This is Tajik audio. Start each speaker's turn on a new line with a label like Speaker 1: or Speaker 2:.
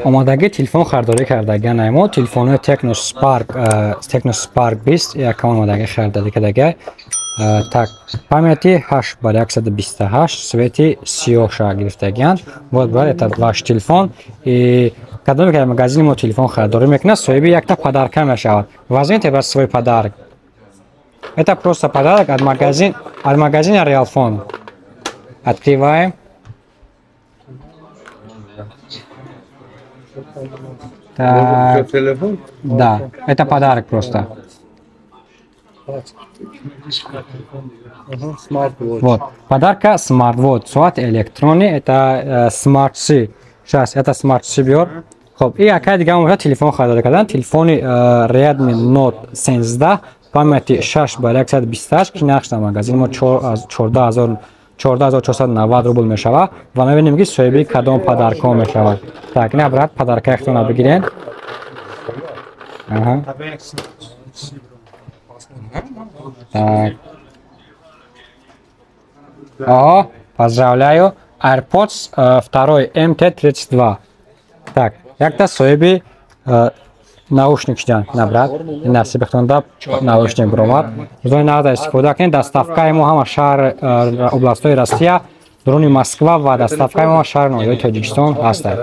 Speaker 1: омадаги телефон хардорӣ кардаганаи мо телефони Tecno Spark 20 якам омадаги хардари кадага. Так, памяти 8x128, свети сиёша гирифтаган. Вот брат, это ваш телефон. И когда в магазине мо телефон хардорӣ мекунад, соҳиби якта подарка мешавад. Возьмите брат свой подарок. Это просто подарок от магазина Realphone. Открываем. Так,
Speaker 2: телефон?
Speaker 1: да, это подарок просто. Вот, подарка Smart Watch, соат электронный, это Smart C. Сейчас это Smart C бьет. Хоп, и акай дига мо телефон хардар кардан, телефони Redmi Note 13, памяти 6x128, ки нақш дар магазини мо 14490 рубл мешава ва мебинем ки соҳиби кадом подаркҳо мешавад. Так, ина брат, подаркаятона бигирен. Ага. Так. О, поздравляю. AirPods 2 MT32. Так, якта соҳиби наушник шудан, на брат. Ина сибихтонда наушник буромад. Зои нағда истифода кунед. Доставкаи мо ҳама шаҳр областҳои Россия, дуруни Москва ва доставкаи мо шаҳри ноҳияи Тоҷикистон ҳастад.